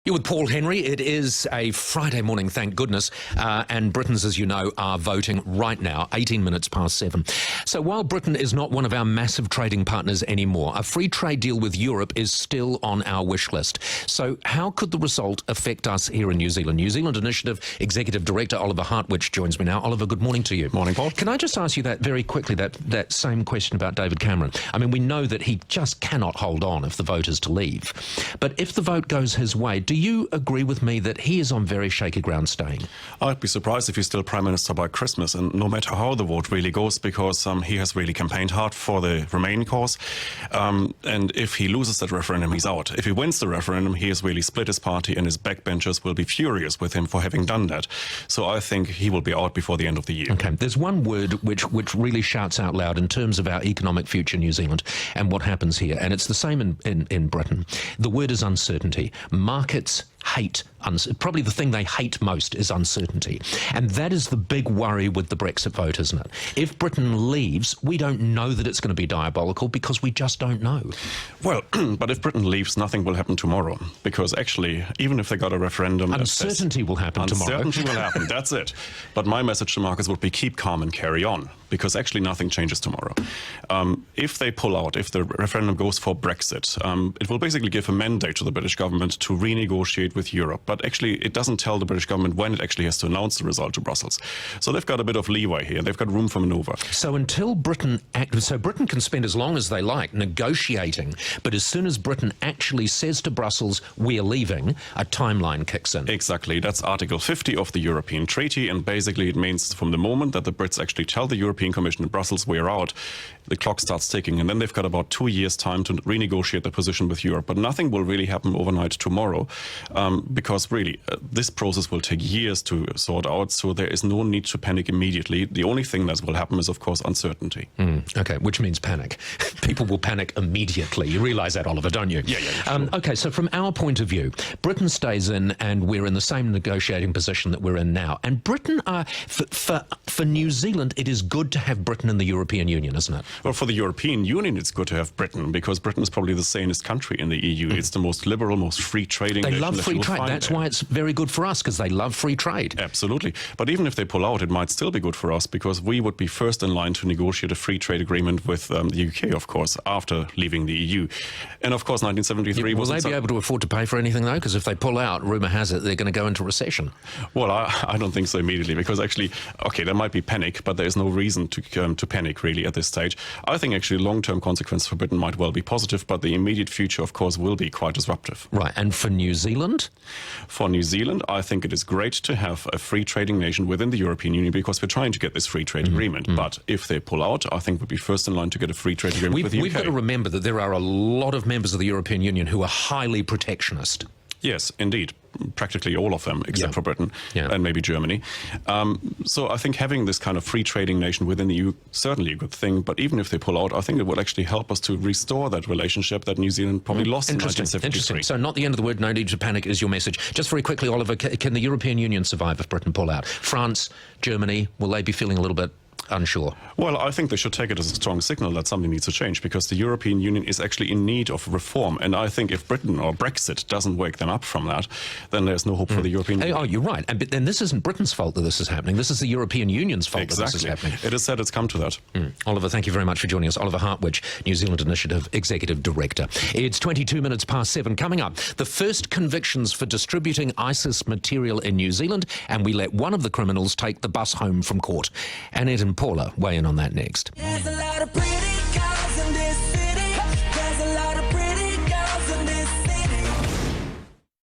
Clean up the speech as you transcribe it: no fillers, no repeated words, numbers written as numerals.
You're with Paul Henry. It is a Friday morning, thank goodness, and Britons, as you know, are voting right now, 18 minutes past 7. So while Britain is not one of our massive trading partners anymore, a free trade deal with Europe is still on our wish list. So how could the result affect us here in New Zealand? New Zealand Initiative Executive Director Oliver Hartwich joins me now. Oliver, good morning to you. Morning, Paul. Can I just ask you that very quickly, that same question about David Cameron? I mean, we know that he just cannot hold on if the vote is to leave. But if the vote goes his way, do you agree with me that he is on very shaky ground staying? I'd be surprised if he's still Prime Minister by Christmas, and no matter how the vote really goes, because he has really campaigned hard for the Remain cause. And if he loses that referendum, he's out. If he wins the referendum, he has really split his party, and his backbenchers will be furious with him for having done that. So I think he will be out before the end of the year. Okay, there's one word which really shouts out loud in terms of our economic future in New Zealand and what happens here, and it's the same in Britain. The word is uncertainty. Markets hate, probably the thing they hate most is uncertainty. And that is the big worry with the Brexit vote, isn't it? If Britain leaves, we don't know that it's going to be diabolical because we just don't know. Well, but if Britain leaves, nothing will happen tomorrow. Because actually, even if they got a referendum... Uncertainty will happen tomorrow. Uncertainty will happen, that's it. But my message to markets would be keep calm and carry on. Because actually nothing changes tomorrow. If they pull out, if the referendum goes for Brexit, it will basically give a mandate to the British government to renegotiate with Europe. But actually, it doesn't tell the British government when it actually has to announce the result to Brussels. So they've got a bit of leeway here. They've got room for maneuver. So until Britain... So Britain can spend as long as they like negotiating, but as soon as Britain actually says to Brussels, we're leaving, a timeline kicks in. Exactly. That's Article 50 of the European Treaty. And basically, it means from the moment that the Brits actually tell the European Commission in Brussels we're out, the clock starts ticking, and then they've got about 2 years' time to renegotiate the position with Europe. But nothing will really happen overnight tomorrow, because really this process will take years to sort out, so there is no need to panic immediately. The only thing that will happen is, of course, uncertainty. Okay, which means panic. People will panic immediately. You realise that, Oliver, don't you? Yeah, sure. Okay, so from our point of view, Britain stays in, and we're in the same negotiating position that we're in now. And Britain, for New Zealand, it is good to have Britain in the European Union, isn't it? Well, for the European Union, it's good to have Britain, because Britain is probably the sanest country in the EU. It's the most liberal, most free trading nation. They love free trade. That's why it's very good for us, because they love free trade. Absolutely. But even if they pull out, it might still be good for us, because we would be first in line to negotiate a free trade agreement with the UK, of course, after leaving the EU. And of course, 1973 was... Will they be able to afford to pay for anything, though? Because if they pull out, rumour has it, they're going to go into recession. Well, I don't think so immediately, because actually, okay, there might be panic, but there is no reason to panic, really, at this stage. I think actually long-term consequences for Britain might well be positive, but the immediate future, of course, will be quite disruptive. Right, and for New Zealand? For New Zealand, I think it is great to have a free trading nation within the European Union, because we're trying to get this free trade agreement. But if they pull out, I think we'd be first in line to get a free trade agreement with the UK. We've got to remember that there are a lot of members of the European Union who are highly protectionist. Yes, indeed. Practically all of them, except for Britain and maybe Germany. So I think having this kind of free trading nation within the EU, certainly a good thing. But even if they pull out, I think it will actually help us to restore that relationship that New Zealand probably lost in 1973. Interesting. So not the end of the word, no need to panic is your message. Just very quickly, Oliver, can the European Union survive if Britain pull out? France, Germany, will they be feeling a little bit unsure? Well, I think they should take it as a strong signal that something needs to change, because the European Union is actually in need of reform. And I think if Britain or Brexit doesn't wake them up from that, then there's no hope for the European Union. Oh, you're right. And then this isn't Britain's fault that this is happening. This is the European Union's fault that this is happening. It is sad it's come to that. Oliver, thank you very much for joining us. Oliver Hartwich, New Zealand Initiative Executive Director. It's 22 minutes past 7. Coming up, the first convictions for distributing ISIS material in New Zealand, and we let one of the criminals take the bus home from court. Annette and Paula weigh in on that next.